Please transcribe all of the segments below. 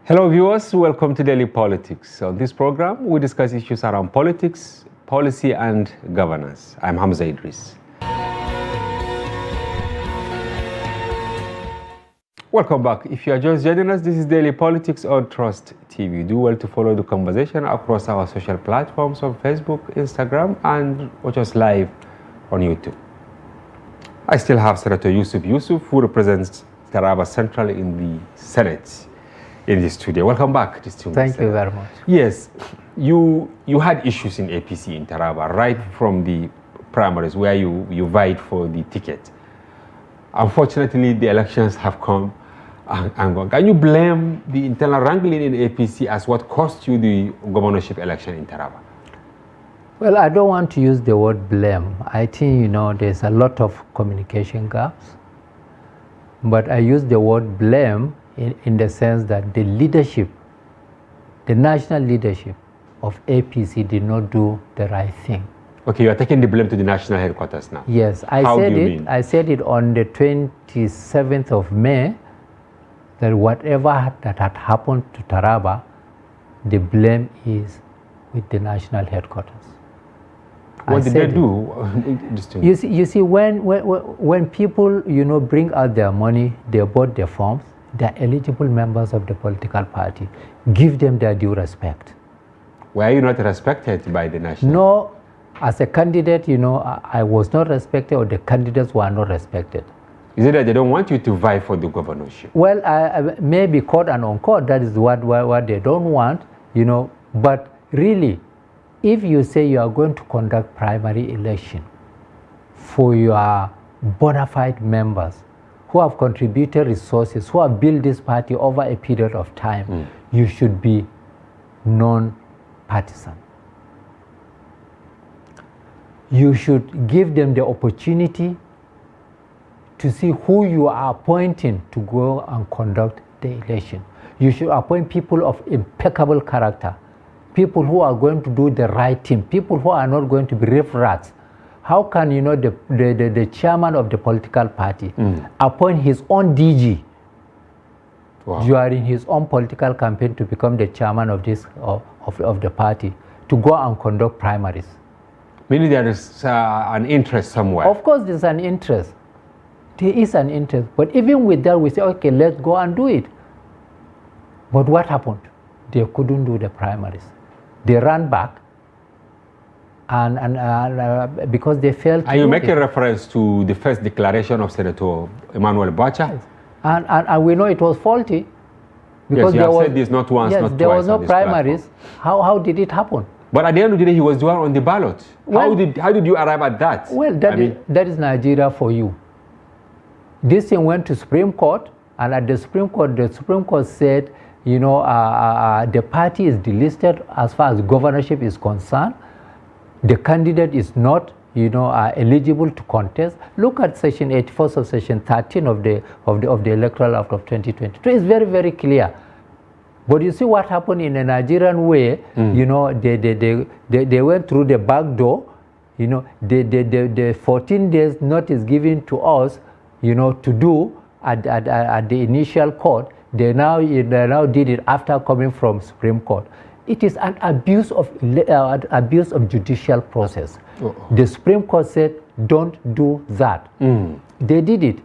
Hello viewers, welcome to Daily Politics. On this program, we discuss issues around politics, policy and governance. I'm Hamza Idris. Welcome back. If you are just joining us, this is Daily Politics on Trust TV. Do well to follow the conversation across our social platforms on Facebook, Instagram, and watch us live on YouTube. I still have Senator Yusuf, who represents Taraba Central in the Senate in the studio. Welcome back. Thank you very much. Yes, you had issues in APC in Taraba right from the primaries where you vied for the ticket. Unfortunately, the elections have come and gone. Can you blame the internal wrangling in APC as what cost you the governorship election in Taraba? Well, I don't want to use the word blame. I think, there's a lot of communication gaps. But I use the word blame in the sense that the leadership, the national leadership of APC did not do the right thing. Okay, you are taking the blame to the national headquarters now. Yes, I said it on the 27th of May that whatever that had happened to Taraba, the blame is with the national headquarters. What did they do? You see, when people, bring out their money, they bought their forms, they're eligible members of the political party. Give them their due respect. Were you not respected by the national? No, as a candidate, I was not respected, or the candidates were not respected. Is it that they don't want you to vie for the governorship? Well, maybe court and on court, that is what they don't want, but really, if you say you are going to conduct primary election for your bona fide members who have contributed resources, who have built this party over a period of time, you should be non-partisan. You should give them the opportunity to see who you are appointing to go and conduct the election. You should appoint people of impeccable character, people who are going to do the right thing, people who are not going to be riff-rats. How can, the chairman of the political party appoint his own DG during his own political campaign to become the chairman of the party to go and conduct primaries? Meaning there is an interest somewhere. Of course, there's an interest. There is an interest. But even with that, we say, okay, let's go and do it. But what happened? They couldn't do the primaries. They ran back, and because they failed. Are you making reference to the first declaration of Senator Emmanuel Bacha? Yes. And we know it was faulty. Because you have said this not once, not twice. There was no primaries. How did it happen? But at the end of the day, he was the one on the ballot. Well, how did you arrive at that? Well, that is Nigeria for you. This thing went to Supreme Court, and at the Supreme Court said, the party is delisted as far as governorship is concerned. The candidate is not, eligible to contest. Look at Section 84 of Section 13 of the Electoral Act of 2022. It's very, very clear. But you see what happened in a Nigerian way. They went through the back door. The 14 days notice given to us, to do at the initial court. They now did it after coming from Supreme Court. It is an abuse of judicial process. The Supreme Court said, don't do that. They did it.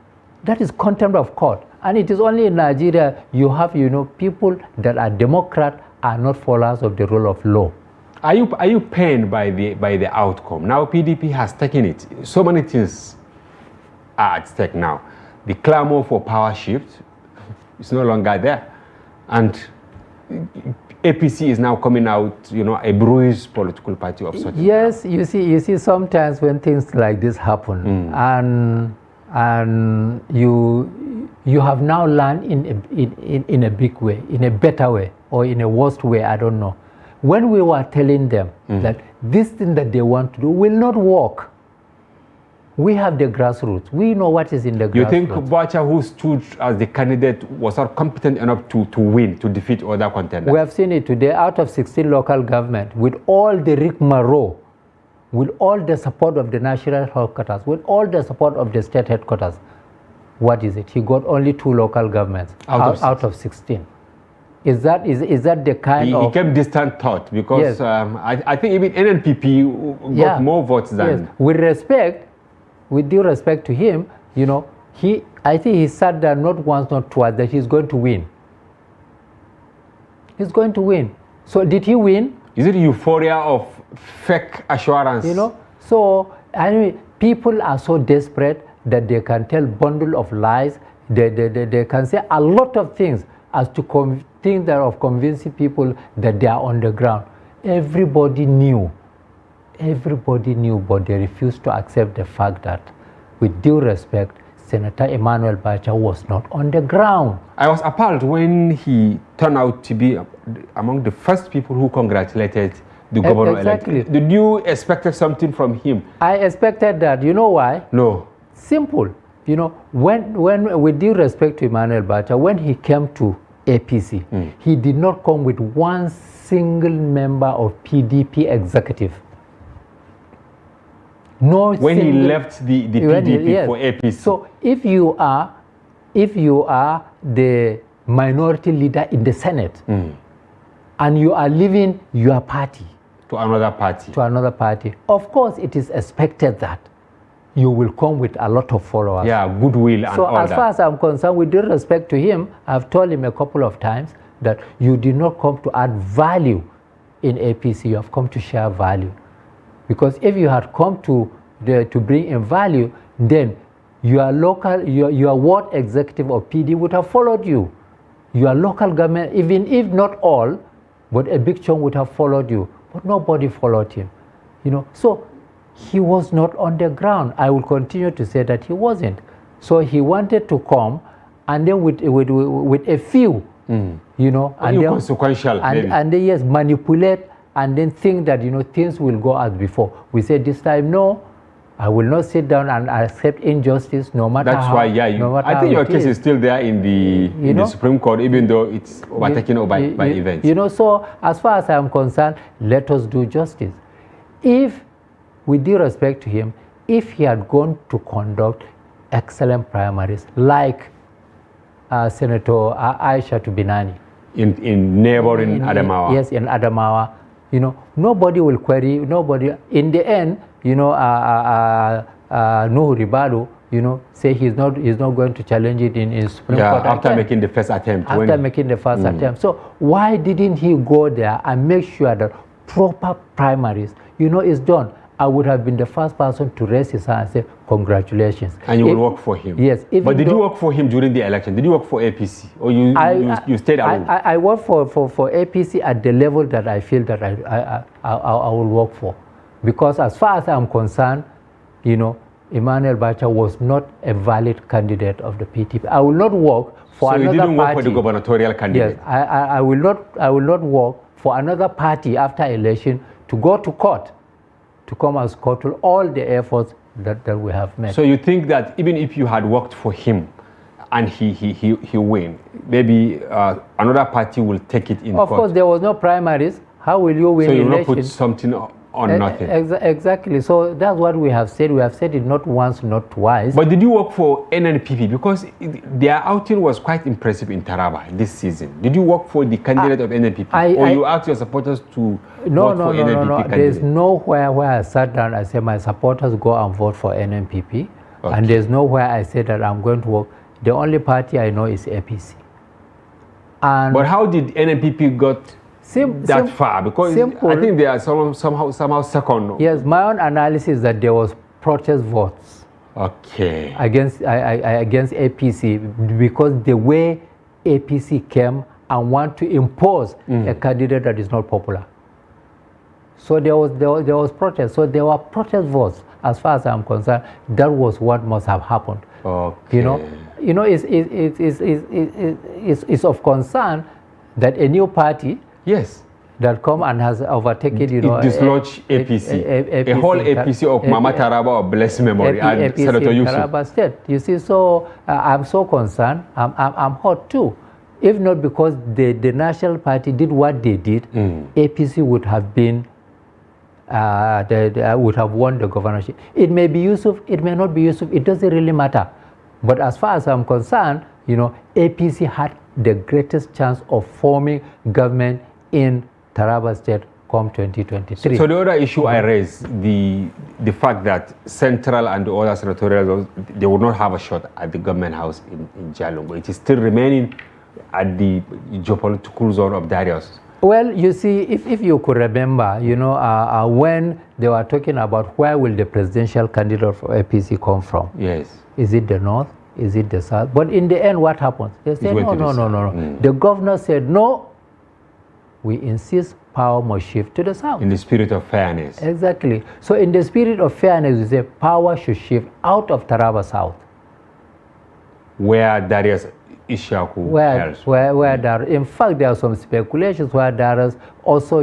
That is contempt of court. And it is only in Nigeria you have, people that are Democrat are not followers of the rule of law. Are you pained by the outcome? Now PDP has taken it. So many things are at stake now. The clamor for power shift is no longer there, and APC is now coming out, a bruised political party of such. Yes, you see, sometimes when things like this happen, and you have now learned in a big way, in a better way, or in a worse way, I don't know. When we were telling them that this thing that they want to do will not work, we have the grassroots. We know what is in the grassroots. You think Bacha, who stood as the candidate, was not competent enough to win, to defeat other contenders? We have seen it today. Out of 16 local government, with all the rigmarole, with all the support of the national headquarters, with all the support of the state headquarters, what is it? He got only 2 local governments out of 16. Is that the kind He of... became distant thought because Yes. I think even NNPP got more votes than... Yes. With due respect to him, I think he said that not once, not twice, that he's going to win. He's going to win. So did he win? Is it euphoria of fake assurance? So anyway, people are so desperate that they can tell bundle of lies. They can say a lot of things as to things that are of convincing people that they are on the ground. Everybody knew, but they refused to accept the fact that, with due respect, Senator Emmanuel Bacha was not on the ground. I was appalled when he turned out to be among the first people who congratulated the governor. Exactly. Did you expect something from him? I expected that. You know why? No. Simple. When with due respect to Emmanuel Bacha, when he came to APC, he did not come with one single member of PDP executive. No. When he left the PDP for APC. So if you are the minority leader in the Senate, and you are leaving your party to another party, of course it is expected that you will come with a lot of followers. Yeah, goodwill and all that. So as far as I'm concerned, with due respect to him, I've told him a couple of times that you did not come to add value in APC, you have come to share value. Because if you had come to bring in value, then your ward executive of PD would have followed you. Your local government, even if not all, but a big chunk would have followed you. But nobody followed him. So he was not on the ground. I will continue to say that he wasn't. So he wanted to come, and then with a few, and then consequential, and then yes, manipulate, and then think that things will go as before. We said this time, no, I will not sit down and accept injustice, no matter That's how. why, I think your case is still there in the Supreme Court, even though it's overtaken by events. So as far as I'm concerned, let us do justice. If, with due respect to him, if he had gone to conduct excellent primaries like Senator Aisha Binani in neighboring Adamawa. Yes, in Adamawa. Nobody will query. Nobody. In the end, Nuhu Ribadu, say he's not going to challenge it in Supreme Court. After making the first attempt. So why didn't he go there and make sure that proper primaries, is done? I would have been the first person to raise his hand and say, congratulations. And you will work for him? Yes. But did you work for him during the election? Did you work for APC? Or you stayed alone? I work for APC at the level that I feel that I will work for. Because as far as I'm concerned, Emmanuel Bacha was not a valid candidate of the PTP. I will not work for another party. So you didn't work for the gubernatorial candidate? Yes. I will not work for another party after election to go to court to come and scuttle all the efforts that we have made. So you think that even if you had worked for him and he win, maybe another party will take it in court? Of course, there was no primaries. How will you win election? So you will election? not put something on nothing? Exactly. So that's what we have said. We have said it not once, not twice. But did you work for NNPP? Because their outing was quite impressive in Taraba this season. Did you work for the candidate of NNPP? Or you asked your supporters to vote for NNPP candidate? There's nowhere where I sat down and said my supporters go and vote for NNPP. Okay. And there's nowhere I said that I'm going to work. The only party I know is APC. But how did NNPP got that far? Because I think they are somehow second. Yes, my own analysis is that there was protest votes. Okay. Against APC, because the way APC came and want to impose a candidate that is not popular. So there was protest. So there were protest votes. As far as I'm concerned, that was what must have happened. Okay. It's of concern that a new party. Yes. That come and has overtaken, it dislodged APC. A whole APC of Mama Taraba of blessed memory and APC Senator Yusuf. Taraba State. You see, so I'm so concerned. I'm hot too. If not because the National Party did what they did, APC would have been, would have won the governorship. It may be Yusuf, it may not be Yusuf. It doesn't really matter. But as far as I'm concerned, APC had the greatest chance of forming government in Taraba State come 2023. So the other issue I raised, the fact that Central and the other senatorial, they will not have a shot at the government house in Jalungo. It is still remaining at the geopolitical zone of Darius. Well, you see, if you could remember, when they were talking about where will the presidential candidate for APC come from? Yes. Is it the north? Is it the south? But in the end, what happened? They said, no. The governor said, no, we insist power must shift to the south. In the spirit of fairness. Exactly. So in the spirit of fairness, we say power should shift out of Taraba South. Where Darius Ishaku hails. Where there, in fact, there are some speculations where Darius also,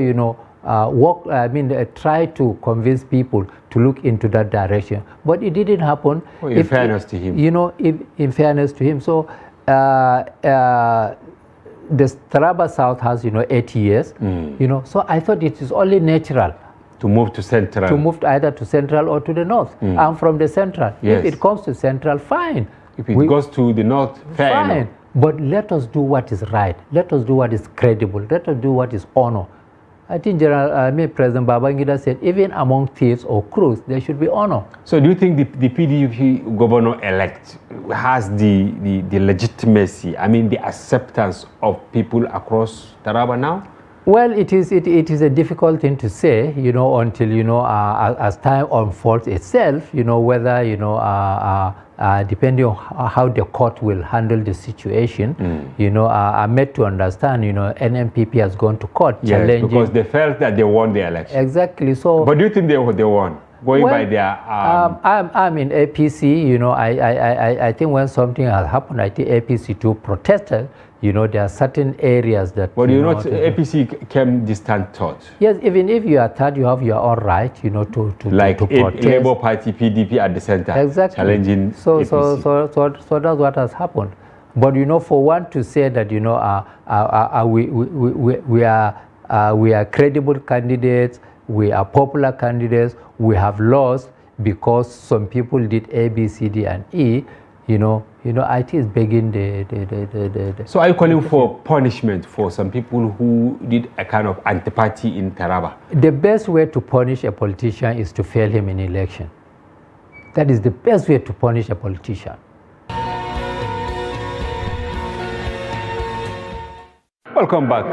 try to convince people to look into that direction. But it didn't happen. Well, in fairness to him. In fairness to him. So the Taraba South has, 80 years, so I thought it is only natural to move to Central. To move either to Central or to the North. I'm from the Central. Yes. If it comes to Central, fine. If it goes to the North, fair enough. But let us do what is right. Let us do what is credible. Let us do what is honor. I think President Babangida said, even among thieves or crooks, there should be honor. So do you think the PDP governor-elect has the legitimacy, the acceptance of people across Taraba now? Well, it is a difficult thing to say, until, as time unfolds itself, whether, depending on how the court will handle the situation, I'm made to understand, NMPP has gone to court challenging. Because they felt that they won the election. Exactly. So. But do you think they won? Going by their. I'm in APC. I think when something has happened, I think APC too protested. There are certain areas that. But APC came distant third. Yes, even if you are third, you have your own right, to like to protest. Labour Party, PDP at the center. Exactly. Challenging. So APC. So that's what has happened. But for one to say that we are credible candidates, we are popular candidates, we have lost because some people did A, B, C, D, and E. IT is begging the. So are you calling for punishment for some people who did a kind of antipathy in Taraba? The best way to punish a politician is to fail him in election. That is the best way to punish a politician. Welcome back.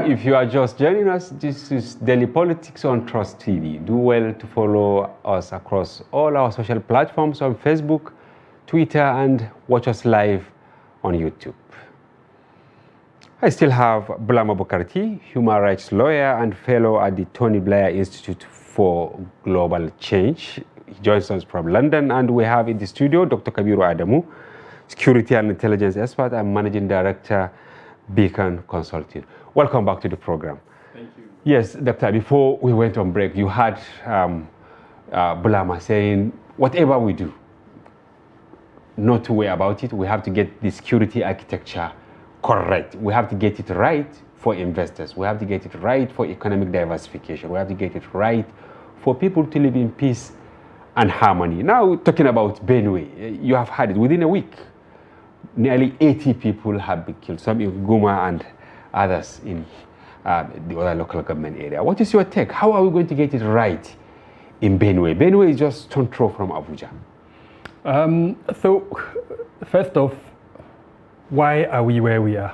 If you are just joining us, this is Daily Politics on Trust TV. Do well to follow us across all our social platforms on Facebook, Twitter, and watch us live on YouTube. I still have Bulama Bukarti, human rights lawyer and fellow at the Tony Blair Institute for Global Change. He joins us from London, and we have in the studio Dr. Kabiru Adamu, security and intelligence expert and managing director, Beacon Consulting. Welcome back to the program. Thank you. Yes, Doctor, before we went on break, you had Bulama saying, whatever we do, not to worry about it. We have to get the security architecture correct. We have to get it right for investors. We have to get it right for economic diversification. We have to get it right for people to live in peace and harmony. Now, talking about Benue, you have had it within a week. Nearly 80 people have been killed, some in Guma and others in the other local government area. What is your take? How are we going to get it right in Benue? Benue is just stone throw from Abuja. So, first off, why are we where we are?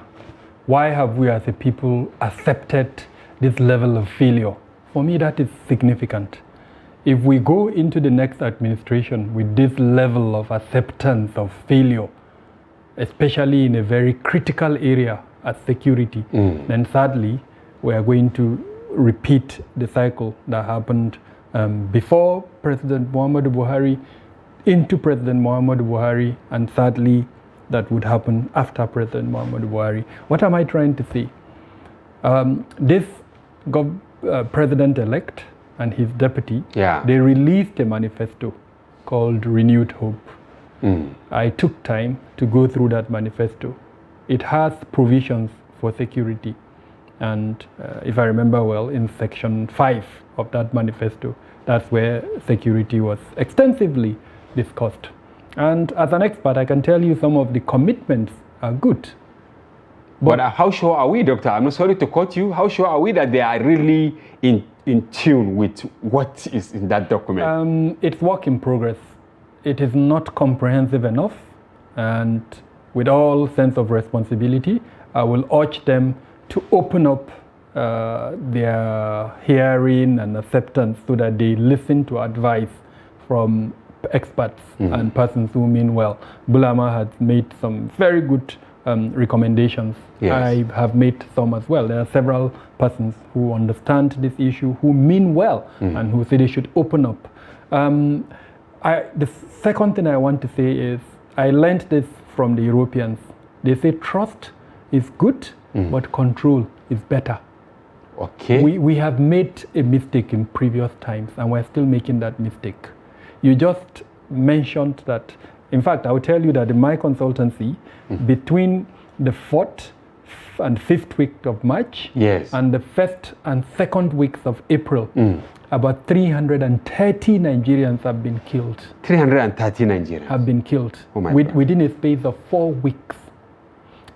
Why have we as a people accepted this level of failure? For me, that is significant. If we go into the next administration with this level of acceptance of failure, especially in a very critical area as security, then sadly, we are going to repeat the cycle that happened before President Muhammadu Buhari, into President Muhammadu Buhari, and sadly, that would happen after President Muhammadu Buhari. What am I trying to say? This president-elect and his deputy, they released a manifesto called Renewed Hope. I took time to go through that manifesto. It has provisions for security. And if I remember well, in section 5 of that manifesto, that's where security was extensively discussed. And as an expert, I can tell you some of the commitments are good. But how sure are we, Doctor? I'm sorry to quote you. How sure are we that they are really in tune with what is in that document? It's work in progress. It is not comprehensive enough, and with all sense of responsibility, I will urge them to open up their hearing and acceptance so that they listen to advice from experts and persons who mean well. Bulama has made some very good recommendations. Yes. I have made some as well. There are several persons who understand this issue, who mean well, and who say they should open up. The second thing I want to say is, I learned this from the Europeans. They say trust is good, but control is better. Okay. We have made a mistake in previous times, and we're still making that mistake. You just mentioned that. In fact, I will tell you that in my consultancy, between the 4th and 5th week of March, yes, and the 1st and 2nd weeks of April, about 330 Nigerians have been killed. 330 Nigerians have been killed God. Within a space of 4 weeks.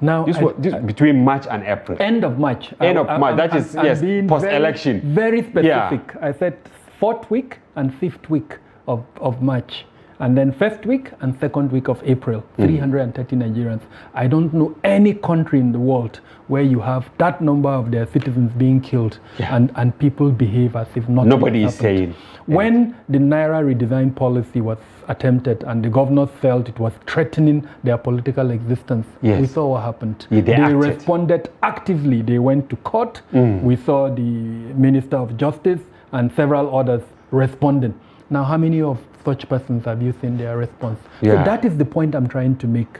Now, this between March and April. End of March. End of March. That is, yes, post-election. Very specific. Yeah. I said 4th week and 5th week of March. And then 1st week and 2nd week of April, 330 Nigerians. I don't know any country in the world where you have that number of their citizens being killed, and people behave as if nothing nobody is happened. saying. When the Naira redesign policy was attempted and the governors felt it was threatening their political existence, we saw what happened. Yeah, they responded actively. They went to court. We saw the Minister of Justice and several others responding. Now, how many of such persons have you seen their response? So that is the point I'm trying to make.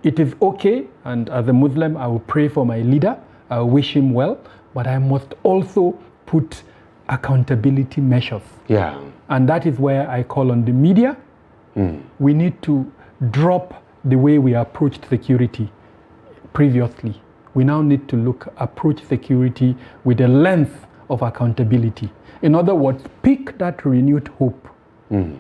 It is okay, and as a Muslim, I will pray for my leader. I wish him well, but I must also put accountability measures. Yeah. And that is where I call on the media. We need to drop the way we approached security previously. We now need to approach security with a lens of accountability. In other words, pick that renewed hope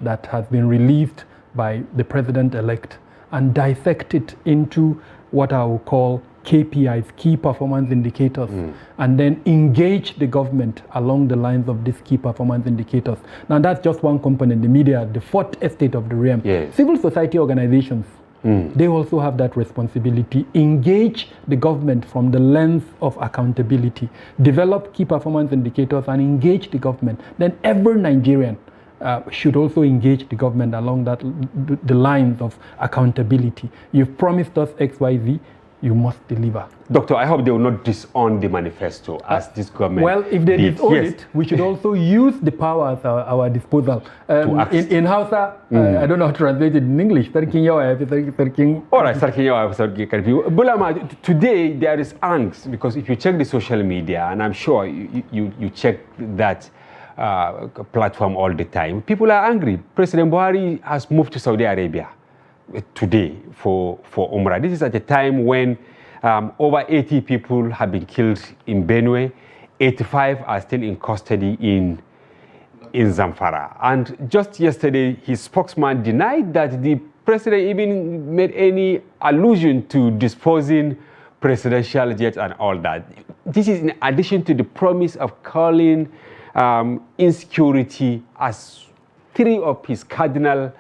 that has been released by the president-elect and dissect it into what I will call KPIs, key performance indicators, and then engage the government along the lines of these key performance indicators. Now, that's just one component, the media, the fourth estate of the realm. Yes. Civil society organizations, they also have that responsibility. Engage the government from the lens of accountability. Develop key performance indicators and engage the government. Then every Nigerian should also engage the government along the lines of accountability. You've promised us XYZ, you must deliver. Doctor, I hope they will not disown the manifesto as this government. Well, if they disown it, we should also use the power at our disposal. In Hausa, I don't know how to translate it in English. All right, Bulama, today there is angst because if you check the social media, and I'm sure you check that platform all the time, people are angry. President Buhari has moved to Saudi Arabia today for Umrah. This is at a time when over 80 people have been killed in Benue, 85 are still in custody in Zamfara. And just yesterday, his spokesman denied that the president even made any allusion to disposing presidential jets and all that. This is in addition to the promise of calling insecurity as three of his cardinal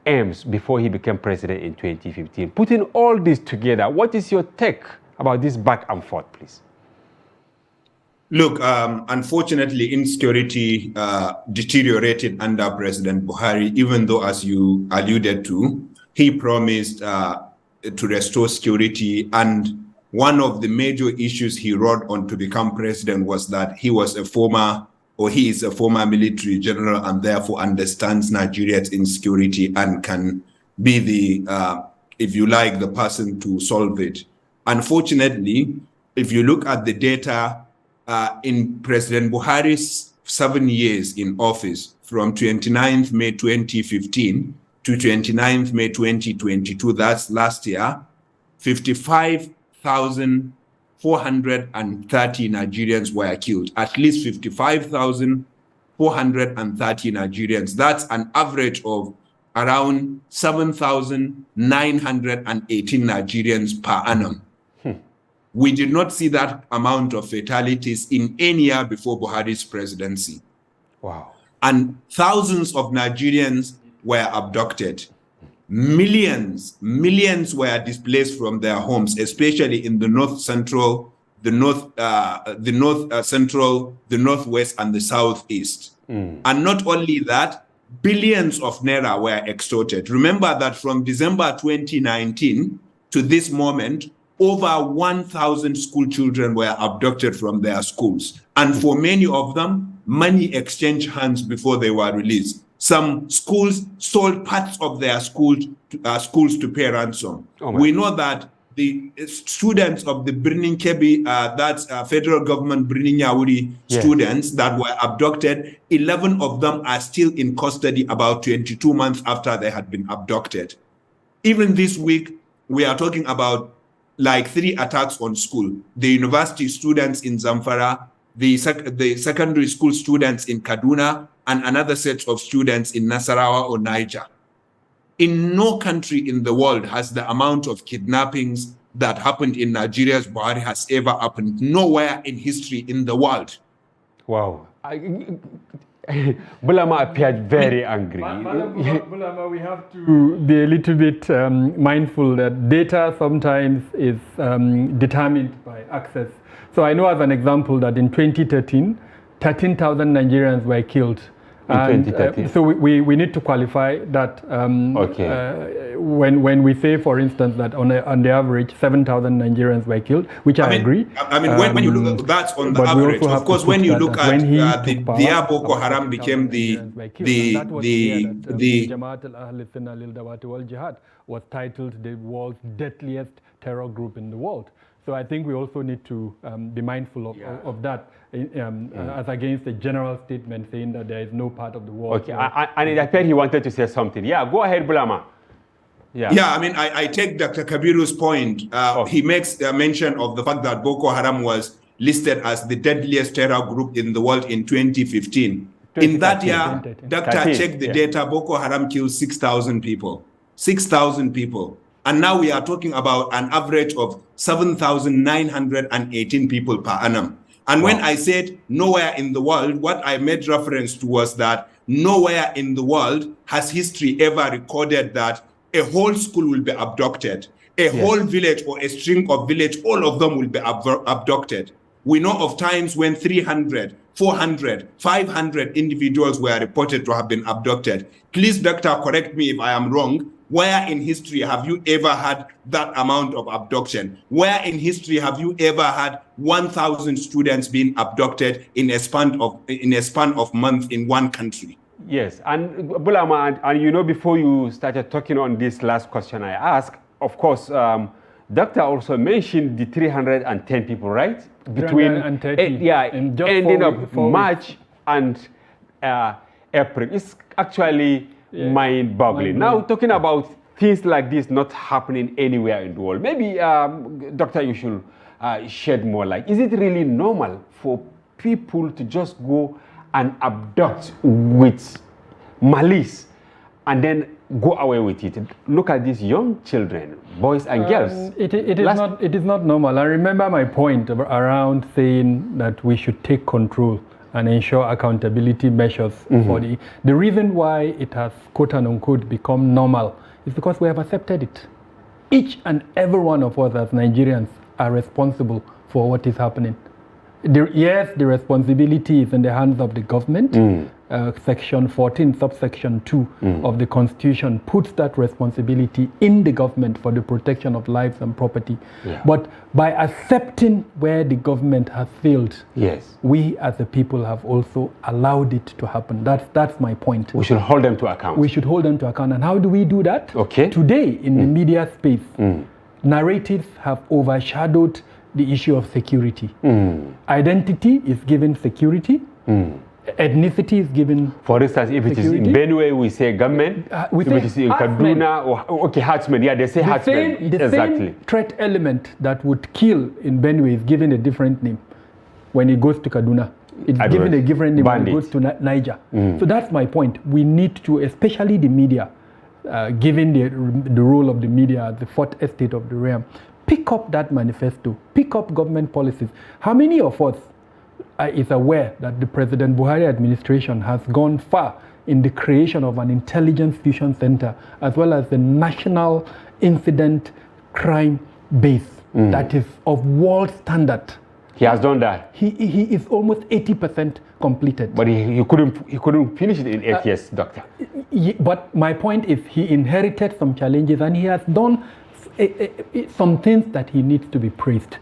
aims before he became president in 2015. Putting all this together, what is your take about this back and forth, please? Look, unfortunately, insecurity deteriorated under President Buhari, even though, as you alluded to, he promised to restore security. And one of the major issues he wrote on to become president was that he is a former military general and therefore understands Nigeria's insecurity and can be the, if you like, the person to solve it. Unfortunately, if you look at the data in President Buhari's 7 years in office, from 29th May 2015 to 29th May 2022, that's last year, 55,430 Nigerians were killed, at least 55,430 Nigerians. That's an average of around 7,918 Nigerians per annum. We did not see that amount of fatalities in any year before Buhari's presidency. Wow. And thousands of Nigerians were abducted. Millions were displaced from their homes, especially in the north central, the northwest, and the southeast. And not only that, billions of naira were extorted. Remember that from December 2019 to this moment, over 1,000 school children were abducted from their schools. And for many of them, money exchanged hands before they were released. Some schools sold parts of their schools to pay ransom. We know that the students of the Birnin Kebi, that's federal government Birnin Yauri students that were abducted, 11 of them are still in custody about 22 months after they had been abducted. Even this week, we are talking about like 3 attacks on school. The university students in Zamfara, the secondary school students in Kaduna, and another set of students in Nasarawa or Niger. In no country in the world has the amount of kidnappings that happened in Nigeria's Buhari has ever happened. Nowhere in history in the world. Wow. Bulama appeared very angry. Bulama, we have to be a little bit mindful that data sometimes is determined by access. So I know as an example that in 2013, 13,000 Nigerians were killed. And, so we need to qualify that when we say, for instance, that on the average 7,000 Nigerians were killed, which I agree. I mean, when you look at that on the average, of course, when you look at the year Boko Haram became the Jamaat al-Ahl Sunnah lil Dawati wal Jihad was titled the world's deadliest terror group in the world. So I think we also need to be mindful of that, as against the general statement saying that there is no part of the world. Okay, and it appeared he wanted to say something. Yeah, go ahead, Bulama. Yeah, I mean, I take Dr. Kabiru's point. He makes a mention of the fact that Boko Haram was listed as the deadliest terror group in the world in 2015. In that year, Dr. checked the data, Boko Haram killed 6,000 people. 6,000 people. And now we are talking about an average of 7,918 people per annum. And when I said nowhere in the world, what I made reference to was that nowhere in the world has history ever recorded that a whole school will be abducted. A whole village or a string of villages, all of them will be abducted. We know of times when 300, 400, 500 individuals were reported to have been abducted. Please, doctor, correct me if I am wrong. Where in history have you ever had that amount of abduction? Where in history have you ever had 1,000 students being abducted in a span of months in one country? Yes, and Bulama, and you know, before you started talking on this last question I asked, of course, Doctor also mentioned the 310 people, right? Between ending of March and April. It's actually mind-boggling. Now, talking about things like this not happening anywhere in the world, maybe, Doctor, you should shed more light. Is it really normal for people to just go and abduct with malice and then go away with it? Look at these young children, boys and girls. It is not normal. I remember my point around saying that we should take control and ensure accountability measures for the reason why it has quote unquote become normal is because we have accepted it. Each and every one of us as Nigerians are responsible for what is happening. Yes, the responsibility is in the hands of the government. Section 14, subsection 2 of the Constitution puts that responsibility in the government for the protection of lives and property. But by accepting where the government has failed, we as a people have also allowed it to happen. That's my point. We should hold them to account. We should hold them to account. And how do we do that? Okay. Today, in the media space, narratives have overshadowed the issue of security. Identity is given security. Ethnicity is given. For instance, if it is in Benue, we say government. If it is in Kaduna, herdsmen. Yeah, they say herdsmen. The same threat element that would kill in Benue is given a different name when it goes to Kaduna. It's given a different name when it goes to Niger. So that's my point. We need to, especially the media, given the role of the media, the fourth estate of the realm, pick up that manifesto, pick up government policies. How many of us is aware that the President Buhari administration has gone far in the creation of an intelligence fusion center as well as the national incident crime base that is of world standard? He has done that. He is almost 80% completed. But he couldn't finish it in 8 years, Doctor. But my point is he inherited some challenges and he has done some things that he needs to be praised.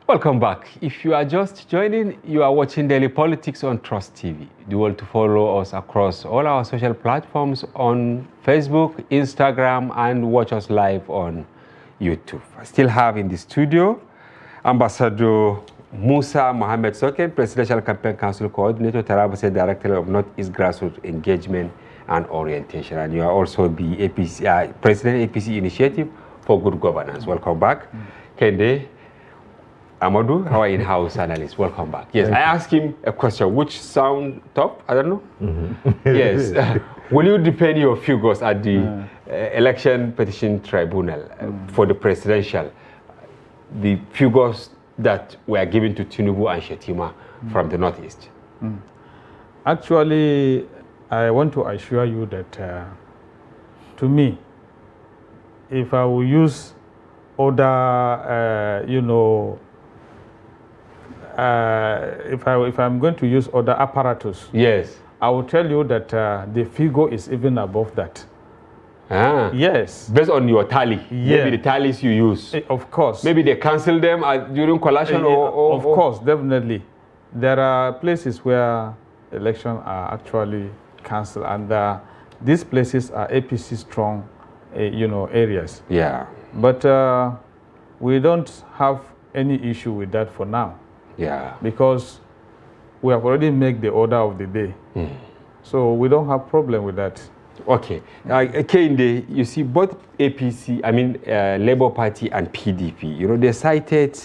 Welcome back. If you are just joining, you are watching Daily Politics on Trust TV. Do well to follow us across all our social platforms on Facebook, Instagram, and watch us live on YouTube. I still have in the studio Ambassador Musa Mohammed Soken, Presidential Campaign Council Coordinator, Taraba State Director of Northeast Grassroots Engagement and Orientation. And you are also the APC, President APC Initiative for Good Governance. Welcome back. Kende Amadou, our in-house analyst. Welcome back. Yes, I asked him a question which sound top, I don't know. Yes. Will you defend your figures at the election petition tribunal for the presidential, the figures that were given to Tinubu and Shetima from the Northeast? Actually, I want to assure you that to me, if I will use other, if I'm going to use other apparatus, yes, I will tell you that the figure is even above that. Ah, yes. Based on your tally, Yeah. maybe the tallies you use. Of course. Maybe they cancel them during collation or of course, definitely. There are places where elections are actually cancelled, and these places are APC strong, areas. Yeah. But we don't have any issue with that for now. Yeah. Because we have already made the order of the day. So we don't have problem with that. Okay. Kende, you see both APC, Labour Party and PDP, they cited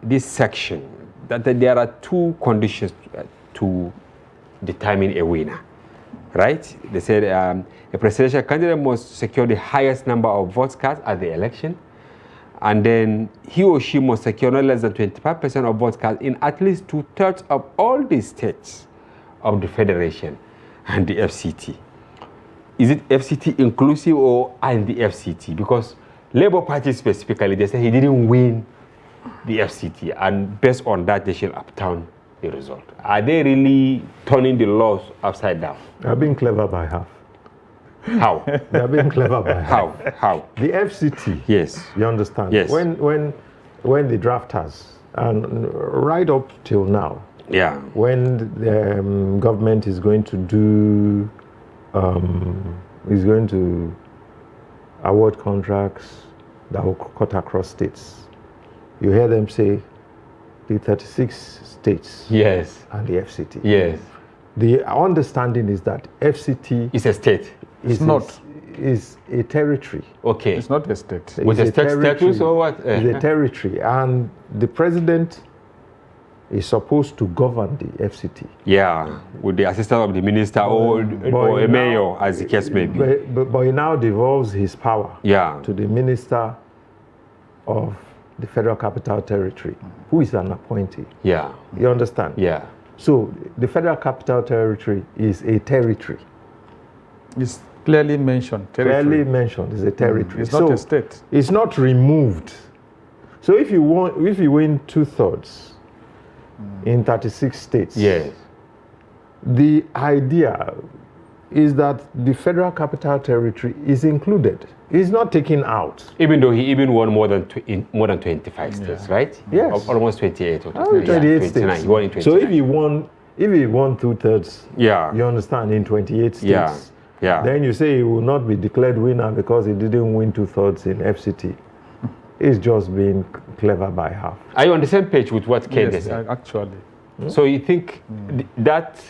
this section that there are two conditions to determine a winner, right? They said a presidential candidate must secure the highest number of votes cast at the election, and then he or she must secure no less than 25% of votes cast in at least 2/3 of all the states of the Federation and the FCT. Is it FCT inclusive or and the FCT? Because Labour Party specifically, they say he didn't win the FCT, and based on that, they shall upturn the result. Are they really turning the laws upside down? They're being clever by half. How? They're being clever by half. How? The FCT. Yes. You understand? Yes. When the drafters, and right up till now, Yeah. when the government is going to do, is going to award contracts that will cut across states, you hear them say the 36 states Yes. and the FCT. Yes. The understanding is that FCT It's a state. is a territory. Okay. It's not a state. With It's a state status or what? It's a territory, and the president is supposed to govern the FCT. Yeah, with the assistance of the minister or a mayor, as the case may be. But he now devolves his power Yeah. to the minister of the Federal Capital Territory, who is an appointee. Yeah. You understand? Yeah. So the Federal Capital Territory is a territory. It's clearly mentioned. Territory. Clearly mentioned, is a territory. It's not a state. It's not removed. So if you win 2/3 in 36 states, Yes. the idea is that the Federal Capital Territory is included. It's not taken out. Even though he even won more than 25 states, right? Yes. Almost 28 or 28 29. states. He won in 29. So if he won 2/3, Yeah. you understand, in 28 states, Yeah. Yeah. then you say he will not be declared winner because he didn't win 2/3 in FCT. It's just being clever by half. Are you on the same page with what Kende Yes, said? actually. So you think that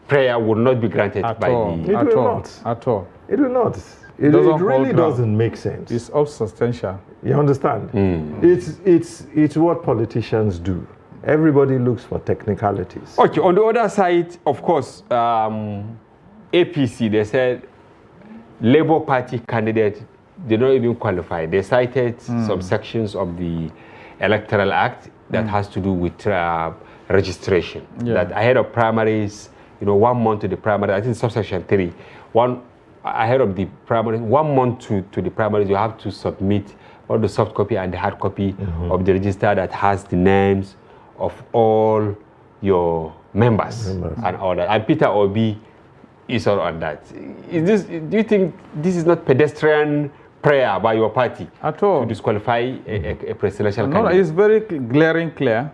prayer will not be granted At by all. the... It will all. not. At all. It will not. It Doesn't really hold ground. doesn't make sense. It's unsubstantial. You understand? It's what politicians do. Everybody looks for technicalities. Okay, on the other side, of course, APC, they said Labour Party candidate did not even qualify. They cited some sections of the Electoral Act that has to do with registration. That ahead of primaries, 1 month to the primary, I think subsection 3, ahead of the primary, 1 month to the primaries, you have to submit all the soft copy and the hard copy of the register that has the names of all your members and all that. And Peter Obi is all on that. Do you think this is not pedestrian prayer by your party at all to disqualify a presidential No, candidate? it's very glaring clear.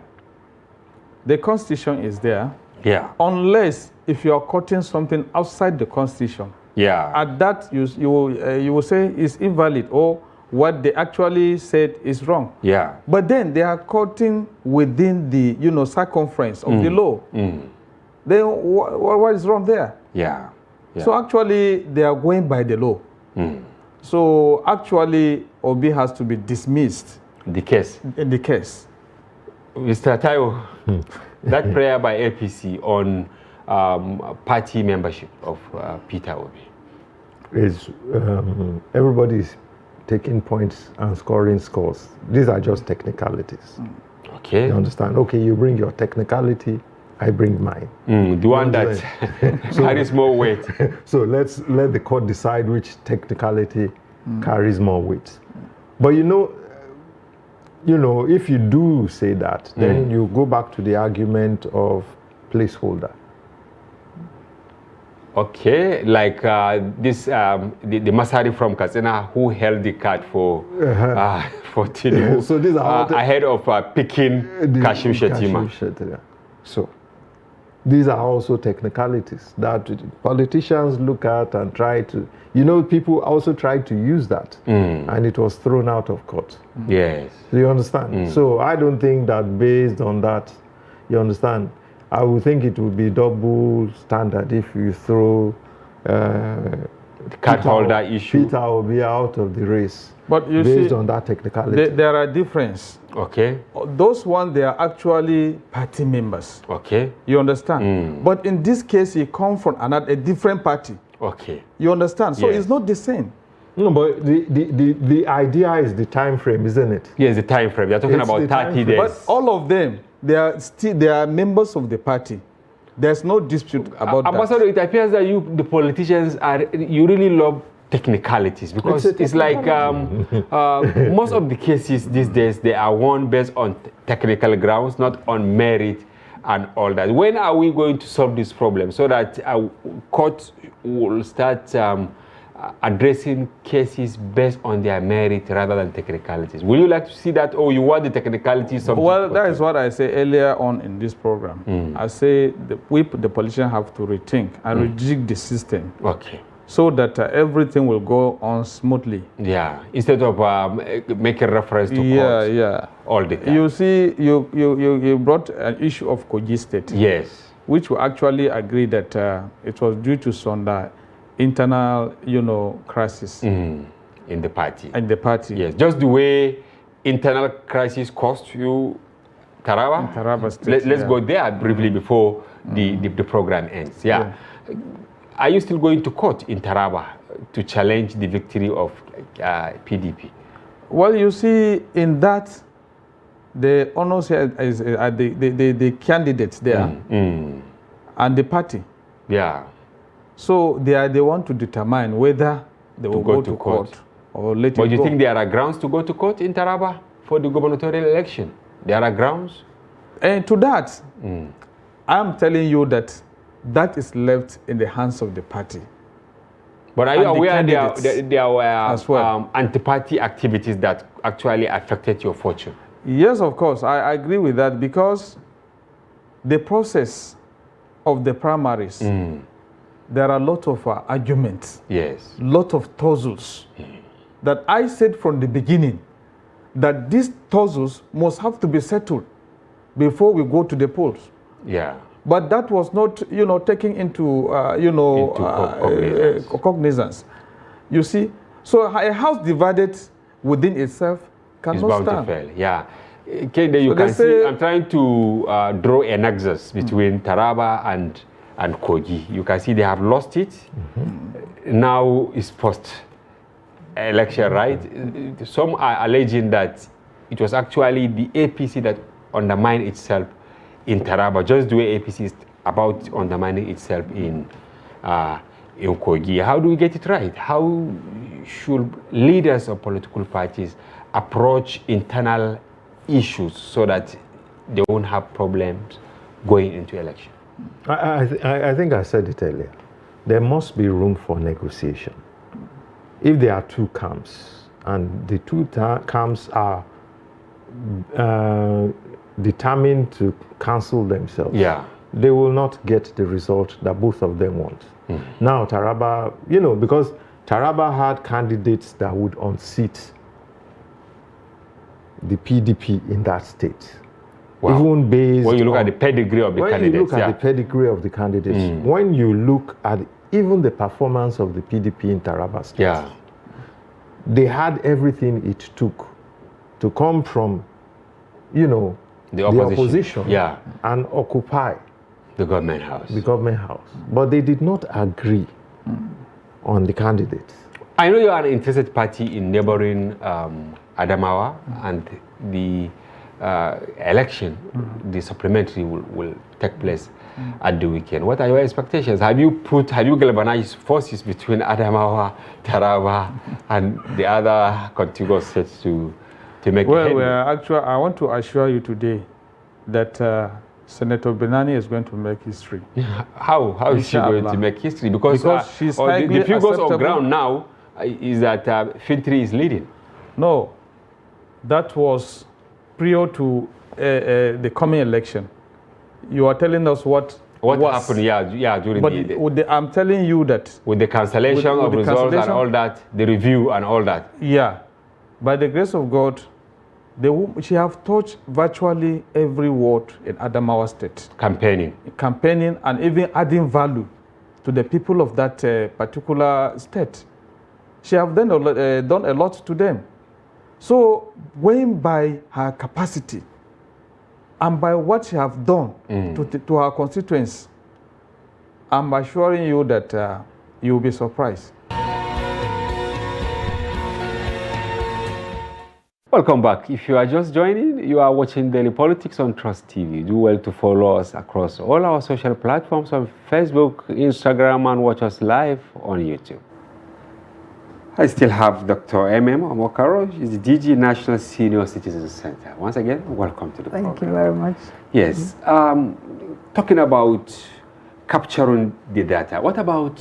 The Constitution is there. Yeah. Unless if you are quoting something outside the Constitution. Yeah. At that, you will say it's invalid or what they actually said is wrong. Yeah. But then they are quoting within the circumference of the law. Then what is wrong there? Yeah. So actually they are going by the law. So actually Obi has to be dismissed. The case. In the case. Mr. Tayo, that prayer by APC on party membership of Peter Obi is everybody's taking points and scoring scores. These are just technicalities. Okay. You understand? Okay, you bring your technicality, I bring mine. The one that carries more weight. So let the court decide which technicality carries more weight. But if you do say that, then you go back to the argument of placeholder. Okay, like this, the Masari from Katsina who held the card for Tinubu. So these are ahead of picking Kashim Shettima. So these are also technicalities that politicians look at and try to, people also try to use that, and it was thrown out of court. Yes. Do you understand? So I don't think that based on that, you understand, I would think it would be double standard if you throw the card holder issue. Peter will be out of the race. But you based see, on that technicality. There are differences. Okay. Those ones, they are actually party members. Okay. You understand? But in this case, he comes from a different party. Okay. You understand? So Yes. it's not the same. No, but the idea is the time frame, isn't it? Yes, the time frame. You're talking It's about the time 30 frame. days. But all of them, they are members of the party. There's no dispute about that. Ambassador, it appears that the politicians, you really love technicalities, because it's like most of the cases these days, they are won based on technical grounds, not on merit and all that. When are we going to solve this problem so that courts will start addressing cases based on their merit rather than technicalities? Will you like to see that, or you want the technicalities? Well, that is what I said earlier on in this program. I say the politicians have to rethink and rejig the system. Okay. So that everything will go on smoothly. Yeah, instead of making reference to courts all the time. You see, you brought an issue of cogistate. Yes. Which we actually agree that it was due to some internal, crisis. In the party. In the party. Yes, just the way internal crisis cost you Taraba. In Taraba State. Let's go there briefly before the program ends. Yeah. Are you still going to court in Taraba to challenge the victory of PDP? Well, you see, in that, the honors here is the candidates there and the party. Yeah. So they are the one to determine whether they will go to court or let it go. But do you think there are grounds to go to court in Taraba for the gubernatorial election? There are grounds? And to that, I'm telling you that is left in the hands of the party. But are you aware the there were as well. anti-party activities that actually affected your fortune? Yes, of course. I agree with that, because the process of the primaries, there are a lot of arguments. Yes. Lot of tussles. That I said from the beginning that these tussles must have to be settled before we go to the polls. Yeah. But that was not, taken into, cognizance. You see, so a house divided within itself cannot it's bound stand. to fail. Yeah. Okay, there you can see. I'm trying to draw a nexus between Taraba and and Kogi. You can see they have lost it. Now it's post-election, right? Some are alleging that it was actually the APC that undermined itself in Taraba, just the way APC is about undermining itself in Kogi. How do we get it right? How should leaders of political parties approach internal issues so that they won't have problems going into election? I think I said it earlier. There must be room for negotiation. If there are two camps, and the two camps are determined to cancel themselves, they will not get the result that both of them want. Now, Taraba, because Taraba had candidates that would unseat the PDP in that state. Wow. Even based when you look at the pedigree of the candidates. When you look at the pedigree of the candidates, when you look at even the performance of the PDP in Taraba State, they had everything it took to come from, the opposition and occupy the government house. But they did not agree on the candidates. I know you are an interested party in neighboring Adamawa, and the election, the supplementary will take place at the weekend. What are your expectations? Have you galvanized forces between Adamawa, Taraba, and the other contiguous states to make Well, I want to assure you today that Senator Benani is going to make history. How is she going to make history? Because she's the figures on ground now is that Fintri is leading. No, that was prior to the coming election. You are telling us what happened, during I'm telling you that with the cancellation of results and all that, the review and all that. Yeah, by the grace of God, she have touched virtually every ward in Adamawa State. Campaigning and even adding value to the people of that particular state. She have done a lot to them. So, going by her capacity and by what she have done to her constituents, I'm assuring you that you will be surprised. Welcome back. If you are just joining, you are watching Daily Politics on Trust TV. Do well to follow us across all our social platforms on Facebook, Instagram, and watch us live on YouTube. I still have Dr. M.M. Omokaro. She's the DG National Senior Citizen Center. Once again, welcome to the program. Thank you very much. Yes. Talking about capturing the data, what about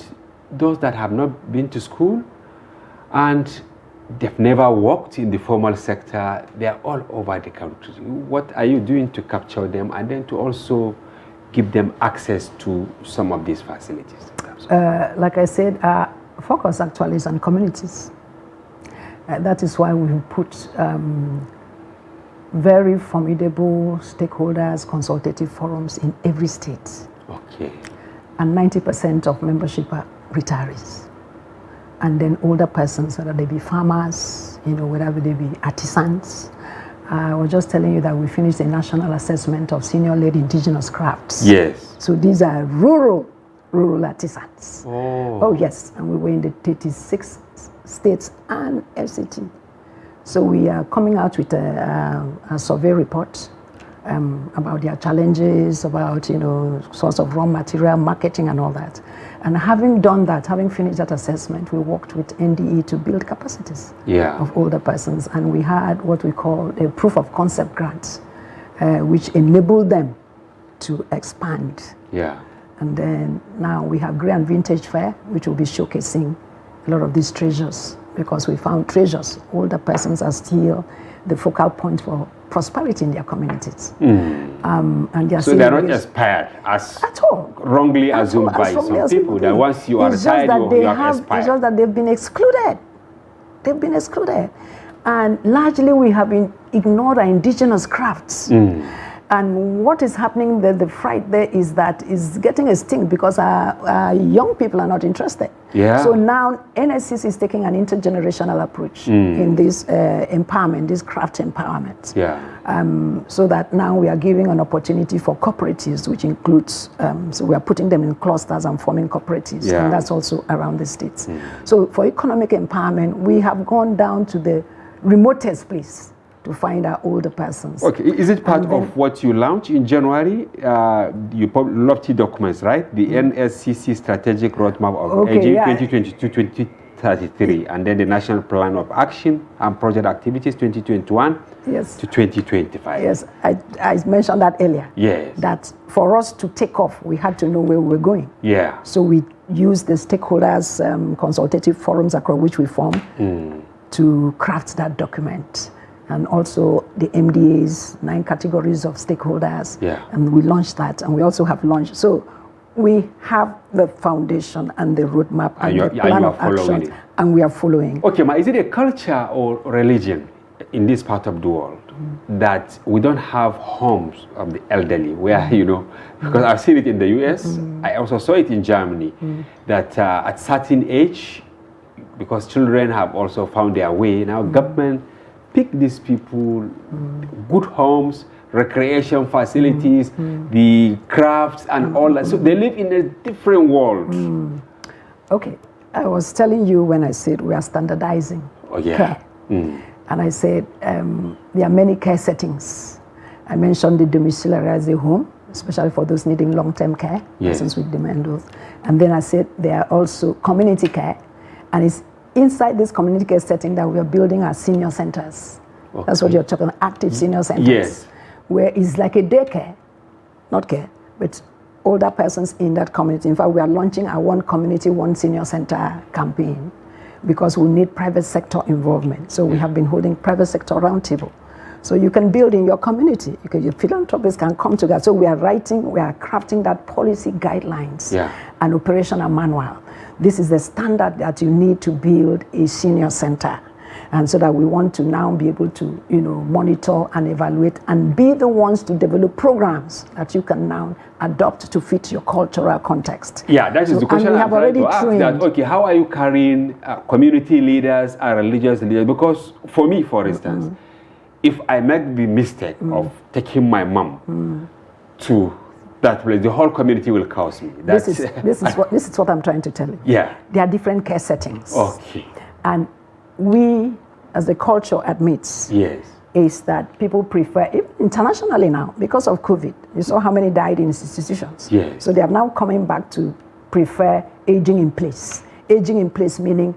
those that have not been to school and they've never worked in the formal sector? They're all over the country. What are you doing to capture them and then to also give them access to some of these facilities? Like I said, focus actually is on communities. That is why we put very formidable stakeholders, consultative forums in every state. Okay. And 90% of membership are retirees. And then older persons, whether they be farmers, whether they be artisans. I was just telling you that we finished a national assessment of senior-led indigenous crafts. Yes. So these are rural artisans. Oh, yes, and we were in the 36 states and FCT. So we are coming out with a survey report about their challenges, about source of raw material, marketing, and all that. And having done that, having finished that assessment, we worked with NDE to build capacities of older persons, and we had what we call a proof of concept grant, which enabled them to expand. Yeah. And then now we have Grand Vintage Fair, which will be showcasing a lot of these treasures, because we found treasures. Older persons are still the focal point for prosperity in their communities. And so they're not expired as at all, wrongly assumed by some people that once you are retired, you have expired. It's just that they've been excluded. They've been excluded. And largely we have been ignored our indigenous crafts. And what is happening, the fright there is that is getting a sting because our young people are not interested. Yeah. So now NSCC is taking an intergenerational approach in this empowerment, this craft empowerment. Yeah. So that now we are giving an opportunity for cooperatives, which includes, so we are putting them in clusters and forming cooperatives, Yeah. and that's also around the states. So for economic empowerment, we have gone down to the remotest place to find our older persons. Okay, is it part of what you launched in January? You lofty documents, right? The NSCC Strategic Roadmap of Aging 2022-2033, and then the National Plan of Action and Project Activities 2021 Yes. to 2025. Yes, I mentioned that earlier. Yes. That for us to take off, we had to know where we were going. Yeah. So we used the stakeholders consultative forums across which we formed to craft that document. And also the MDAs, 9 categories of stakeholders. Yeah. And we launched that, and we also have launched. So we have the foundation and the roadmap and the plan of action, and we are following. Okay, is it a culture or religion in this part of the world that we don't have homes of the elderly where, because I've seen it in the US, I also saw it in Germany, that at certain age, because children have also found their way, now government pick these people, good homes, recreation facilities, the crafts and all that. So they live in a different world. Okay, I was telling you when I said we are standardizing care. And I said there are many care settings. I mentioned the domiciliary as a home, especially for those needing long-term care, persons with demand those. And then I said there are also community care, and it's inside this community care setting that we are building our senior centers. Okay. That's what you're talking about, active senior centers. Yes. Where it's like a daycare, not care, but older persons in that community. In fact, we are launching our One Community, One Senior Center campaign because we need private sector involvement. So we have been holding private sector roundtable. So you can build in your community. Your philanthropists can come together. So we are crafting that policy guidelines and operational manual. This is the standard that you need to build a senior center. And so that we want to now be able to, monitor and evaluate and be the ones to develop programs that you can now adopt to fit your cultural context. Yeah, that is the question we have already trained. That, okay, how are you carrying community leaders and religious leaders? Because for me, for instance, if I make the mistake of taking my mom to that place, the whole community will curse me. This is what I'm trying to tell you. Yeah. There are different care settings. Okay. And we, as the culture admits, is that people prefer, internationally now, because of COVID, you saw how many died in institutions. Yes. So they are now coming back to prefer aging in place. Aging in place meaning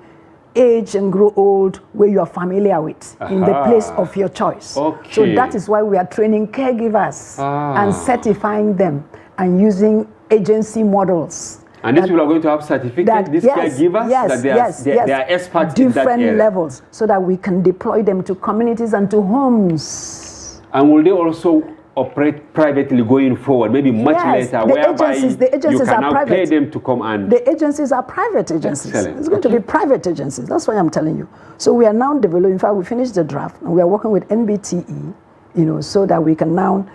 age and grow old where you are familiar with, in the place of your choice. Okay. So that is why we are training caregivers and certifying them and using agency models. And these people are going to have certificates, these caregivers, that they are experts in that area. Different levels, so that we can deploy them to communities and to homes. And will they also operate privately going forward, maybe much later, whereby the agencies you can now private. pay them to come and... The agencies are private agencies. Excellent. It's going to be private agencies. That's why I'm telling you. So we are now developing, in fact, we finished the draft, and we are working with NBTE, so that we can now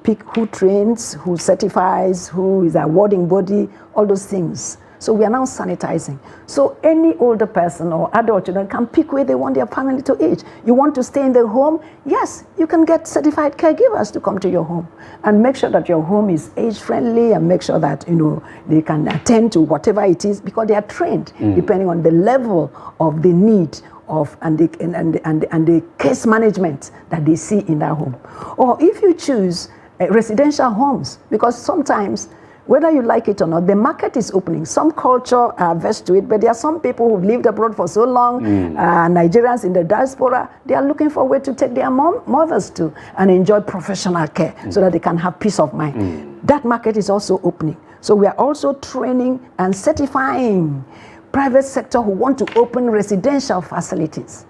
pick who trains, who certifies, who is the awarding body, all those things. So we are now sanitizing. So any older person or adult children can pick where they want their family to age. You want to stay in the home? Yes, you can get certified caregivers to come to your home and make sure that your home is age-friendly and make sure that they can attend to whatever it is because they are trained depending on the level of the need of and the case management that they see in that home. Or if you choose residential homes, because sometimes, whether you like it or not, the market is opening. Some culture are averse to it, but there are some people who've lived abroad for so long, Nigerians in the diaspora, they are looking for a way to take their mothers to and enjoy professional care so that they can have peace of mind. That market is also opening. So we are also training and certifying private sector who want to open residential facilities.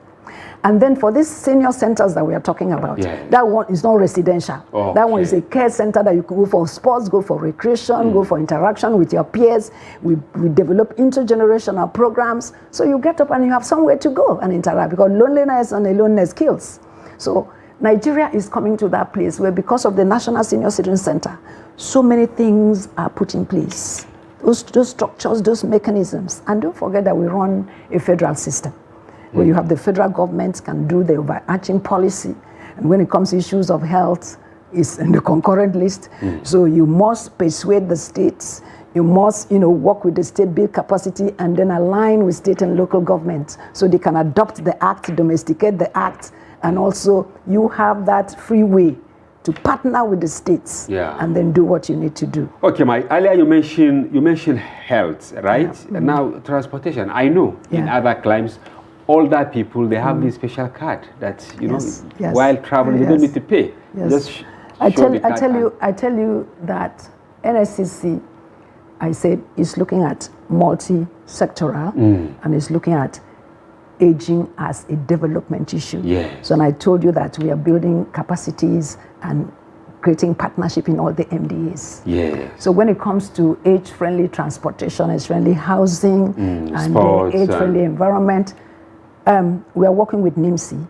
And then for these senior centers that we are talking about, that one is not residential. Okay. That one is a care center that you can go for sports, go for recreation, go for interaction with your peers. We develop intergenerational programs. So you get up and you have somewhere to go and interact because loneliness and aloneness kills. So Nigeria is coming to that place where, because of the National Senior Citizen Center, so many things are put in place. Those structures, those mechanisms. And don't forget that we run a federal system where you have the federal government can do the overarching policy. And when it comes to issues of health, it's in the concurrent list. So you must persuade the states. You must, work with the state, build capacity, and then align with state and local governments so they can adopt the act, domesticate the act, and also you have that free way to partner with the states and then do what you need to do. Okay, earlier you mentioned health, right? Yeah. Now transportation. I know in other climes, older people, they have this special card that while traveling, you don't need to pay. Just I tell you that NSCC, I said, is looking at multi-sectoral and is looking at aging as a development issue. Yes. So, and I told you that we are building capacities and creating partnership in all the MDAs. Yes. So when it comes to age-friendly transportation, age-friendly housing, and age-friendly environment, we are working with NIMSI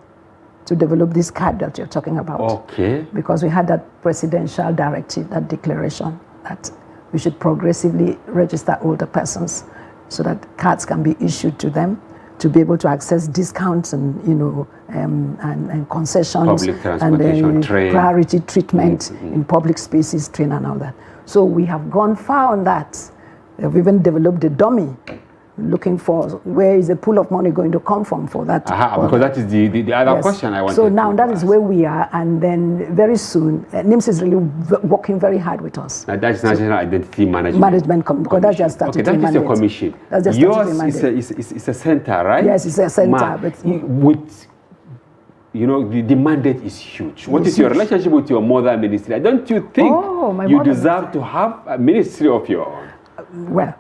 to develop this card that you're talking about. Okay. Because we had that presidential directive, that declaration that we should progressively register older persons so that cards can be issued to them to be able to access discounts and and concessions, public transportation, and train, priority treatment in public spaces, train and all that. So we have gone far on that. We've even developed a dummy, looking for where is the pool of money going to come from for that. Because that is the other question I wanted. So now that is where we are, and then very soon, NIMS is really working very hard with us. Now that's National Identity Management because that's just statutory mandate. Okay, that is a commission. That's just statutory mandate. Yours is a center, right? Yes, it's a center. But with the mandate is huge. What is your relationship with your mother ministry? Don't you think you deserve to have a ministry of your own? Well,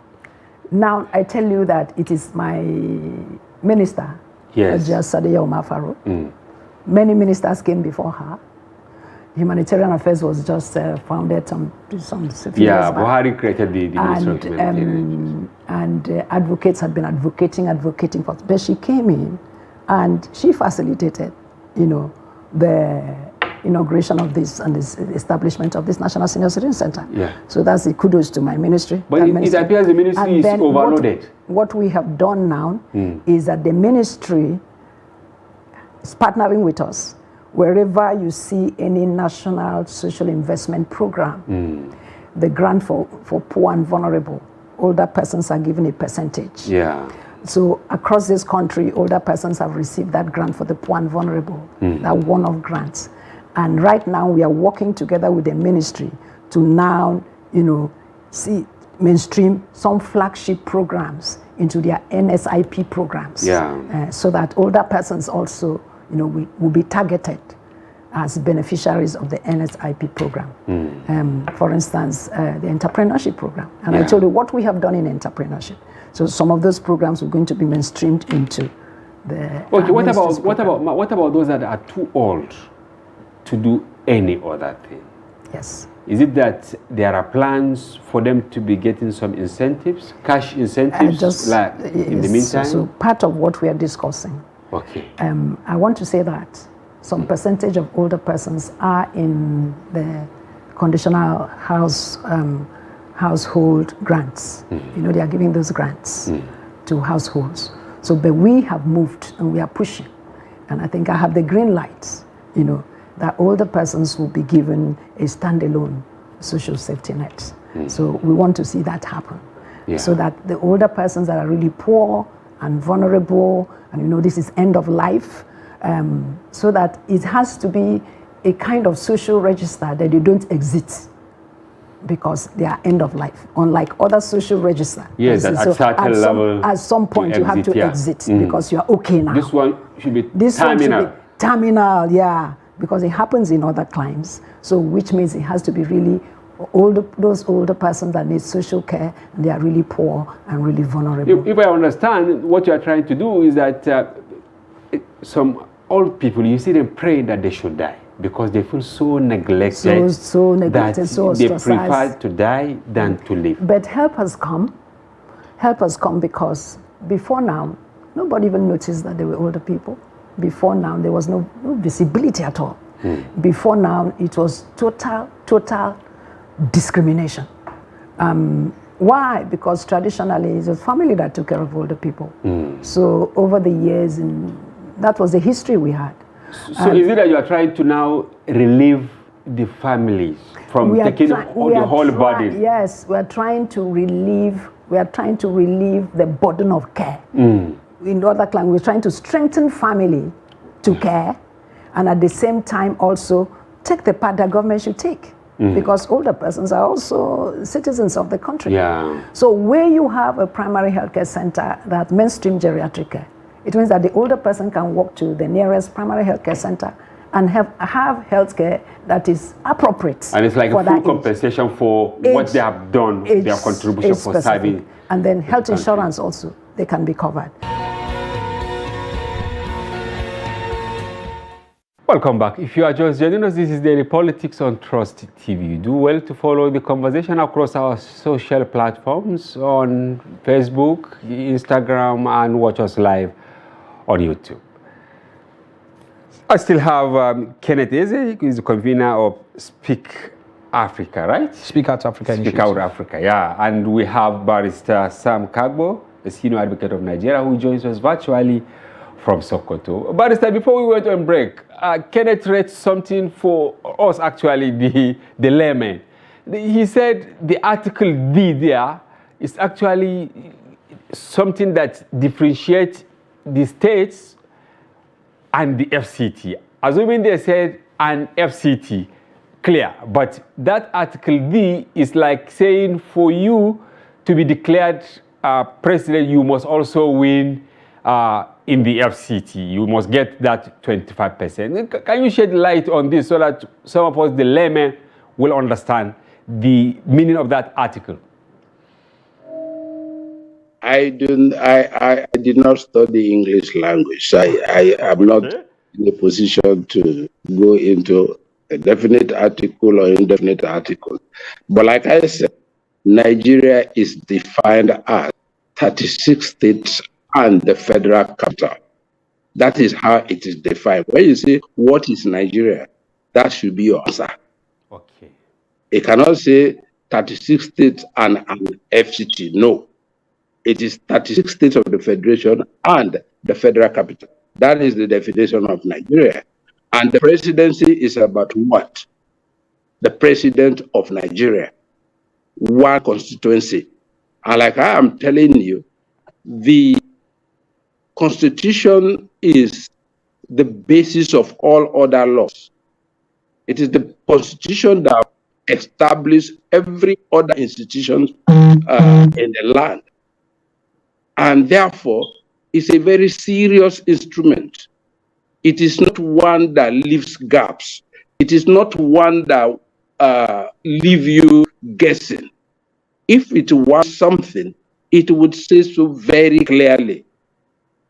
now I tell you that it is my minister, just Sadiya Umar Farouk. Many ministers came before her. Humanitarian Affairs was just founded some few years back. Buhari created the Ministry of Humanitarian. And advocates had been advocating for it. But she came in and she facilitated, the inauguration of this and this establishment of this National Senior Citizen Center. Yeah. So that's the kudos to my ministry. But it appears the ministry is overloaded. What we have done now is that the ministry is partnering with us. Wherever you see any national social investment program, the grant for poor and vulnerable, older persons are given a percentage. Yeah. So across this country, older persons have received that grant for the poor and vulnerable, that one-off grants. And right now we are working together with the ministry to now, mainstream some flagship programs into their NSIP programs. Yeah. So that older persons also, will be targeted as beneficiaries of the NSIP program. For instance, the entrepreneurship program. And I told you what we have done in entrepreneurship. So some of those programs are going to be mainstreamed into the. Okay, what about those that are too old to do any other thing? Yes. Is it that there are plans for them to be getting some incentives, cash incentives, in the meantime? So part of what we are discussing. Okay. I want to say that some percentage of older persons are in the conditional household grants. They are giving those grants to households. So, but we have moved and we are pushing. And I think I have the green lights, that older persons will be given a standalone social safety net. So we want to see that happen. So that the older persons that are really poor and vulnerable, and this is end of life, so that it has to be a kind of social register that they don't exit because they are end of life, unlike other social register. Yes, at some point you have to exit because you are okay now. This one should be terminal, because it happens in other climes. So which means it has to be really those older persons that need social care, and they are really poor and really vulnerable. If I understand, what you are trying to do is that some old people, you see them praying that they should die because they feel so neglected, so neglected, that they prefer to die than to live. But help has come because before now, nobody even noticed that they were older people. Before now, there was no visibility at all. Before now, it was total discrimination. Why? Because traditionally, it's a family that took care of older people. So over the years, that was the history we had. So is it that you are trying to now relieve the families from taking on the whole burden? Yes, we are trying to relieve the burden of care. In other language, we're trying to strengthen family to care, and at the same time also take the part that government should take. Because older persons are also citizens of the country. So where you have a primary healthcare center that mainstream geriatric care, it means that the older person can walk to the nearest primary healthcare center and have healthcare that is appropriate. And it's like a full compensation for what they have done, their contribution for serving. And then health insurance also, they can be covered. Welcome back. If you are just joining us, this is Daily Politics on Trust TV. You do well to follow the conversation across our social platforms on Facebook, Instagram, and watch us live on YouTube. I still have Kenneth Eze, who is the convener of Speak Africa, right? Speak Out Africa. Speak Out Africa, yeah. And we have Barrister Sam Kagbo, the senior advocate of Nigeria, who joins us virtually from Sokoto. Barrister, before we went on break, Kenneth read something for us, actually, the layman. He said the Article D there is actually something that differentiates the states and the FCT. Assuming they said an FCT, clear. But that Article D is like saying for you to be declared president, you must also win in the FCT. You must get that 25%. Can you shed light on this so that some of us, the laymen, will understand the meaning of that article? I did not study English language. I am not in a position to go into a definite article or indefinite article. But like I said, Nigeria is defined as 36 states and the federal capital. That is how it is defined. When you say, what is Nigeria? That should be your answer. Okay. It cannot say 36 states and an FCT. No. It is 36 states of the federation and the federal capital. That is the definition of Nigeria. And the presidency is about what? The president of Nigeria. One constituency. And like I am telling you, the Constitution is the basis of all other laws. It is the Constitution that establishes every other institution in the land. And therefore, it's a very serious instrument. It is not one that leaves gaps. It is not one that leaves you guessing. If it was something, it would say so very clearly.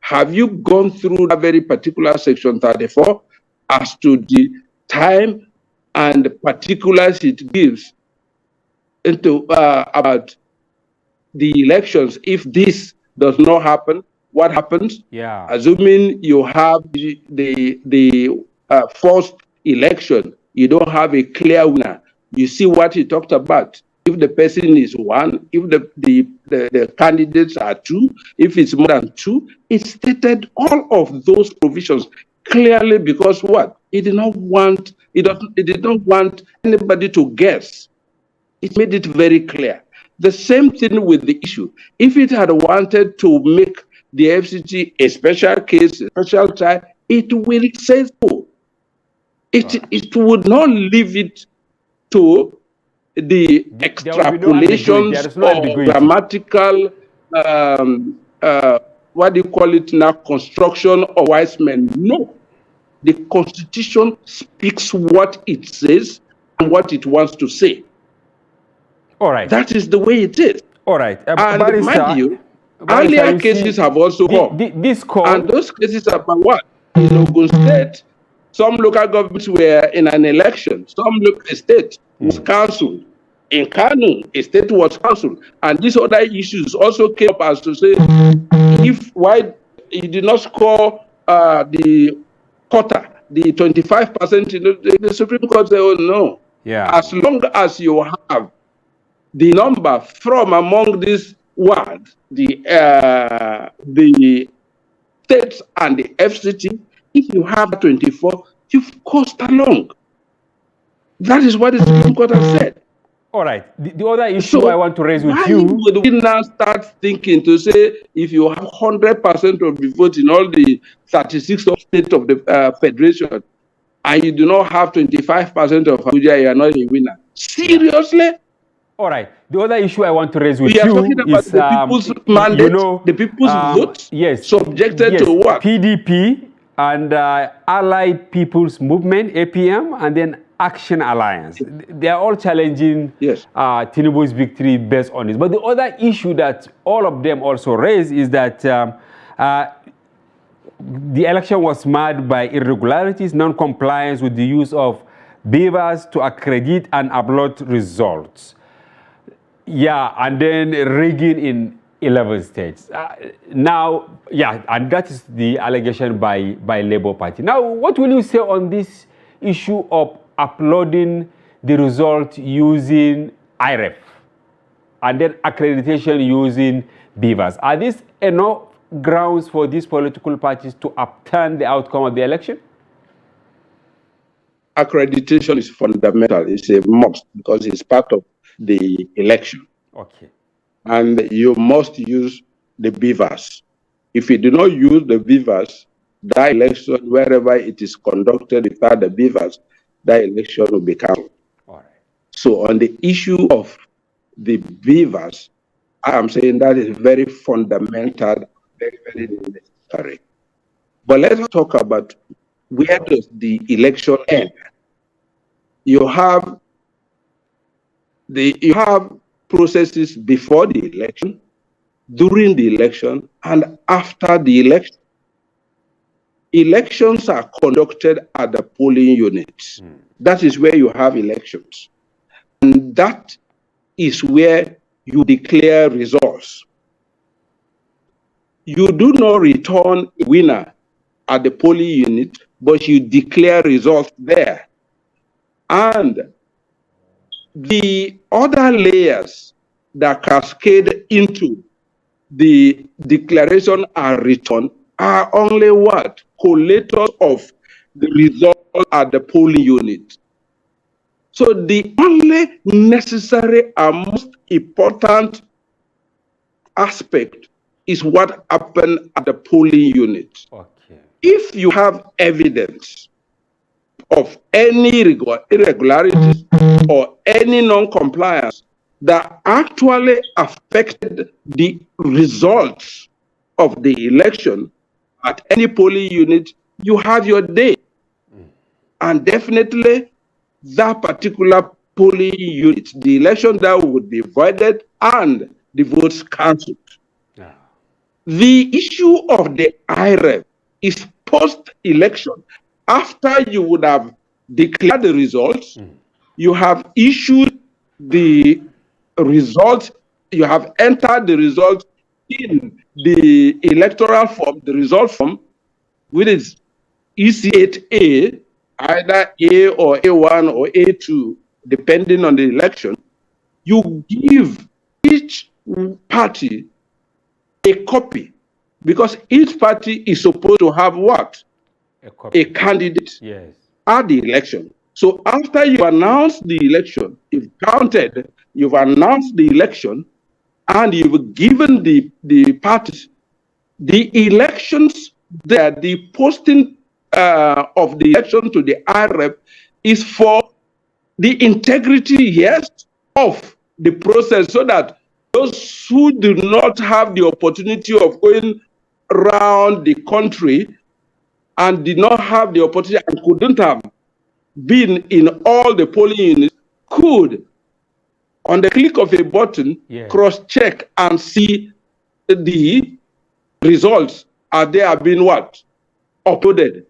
Have you gone through that very particular section 34 as to the time and the particulars it gives into about the elections? If this does not happen, what happens? Yeah. Assuming you have the first election, you don't have a clear winner. You see what he talked about. If the person is one, if the candidates are two, if it's more than two, it stated all of those provisions clearly because what? It did not want anybody to guess. It made it very clear. The same thing with the issue. If it had wanted to make the FCT a special case, a special trial, it will say so. It would not leave it to the extrapolations or grammatical, what do you call it now, construction or wise men. No. The Constitution speaks what it says and what it wants to say. All right. That is the way it is. All right. And mind you, earlier cases have also come. This call. And those cases are about what? In Ogun State, some local governments were in an election. Some local state was cancelled. In Kano, a state was cancelled. And these other issues also came up as to say, why he did not score the quota the 25%, you know, the Supreme Court said, oh no. Yeah. As long as you have the number from among these wards, the states and the FCT, if you have 24, you've coast along. That is what the Supreme Court has said. All right. The other issue I want to raise with why you. would we now start thinking to say if you have 100% of the vote in all the 36 states of the federation and you do not have 25% of Abuja, you are not a winner? Seriously? All right. The other issue I want to raise with we are you talking about is the people's mandate, you know, the people's vote, yes, subjected yes, to what? PDP and Allied People's Movement, APM, and then Action Alliance. They are all challenging Tinubu's victory based on this. But the other issue that all of them also raise is that the election was marred by irregularities, non-compliance with the use of beavers to accredit and upload results. Yeah, and then rigging in 11 states. Now, yeah, and that is the allegation by Labour Party. Now, what will you say on this issue of uploading the result using IREF and then accreditation using beavers? Are these enough grounds for these political parties to upturn the outcome of the election? Accreditation is fundamental. It's a must because it's part of the election. Okay. And you must use the beavers. If you do not use the beavers, that election, wherever it is conducted without the beavers, that election will be cancelled. All right. So on the issue of the beavers, I am saying that is very fundamental, very, very necessary. But let's talk about where does the election end? You have processes before the election, during the election, and after the election. Elections are conducted at the polling units. That is where you have elections. And that is where you declare results. You do not return a winner at the polling unit, but you declare results there. And the other layers that cascade into the declaration and return are only what? Collators of the result at the polling unit. So the only necessary and most important aspect is what happened at the polling unit. Okay. If you have evidence of any irregularities or any non-compliance that actually affected the results of the election at any polling unit, you have your day. And definitely that particular polling unit, the election that would be voided and the votes cancelled. Yeah. The issue of the IREF is post-election. After you would have declared the results, you have issued the results, you have entered the results in the electoral form, the result form, which is EC8A, either A or A1 or A2, depending on the election. You give each party a copy, because each party is supposed to have what? A candidate at the election. So after you announce the election, you've counted, you've announced the election, and you've given the parties the elections there, the posting of the election to the IREP is for the integrity, yes, of the process, so that those who do not have the opportunity of going around the country and did not have the opportunity and couldn't have been in all the polling units could, on the click of a button, cross-check and see the results. Are they have been what? Uploaded.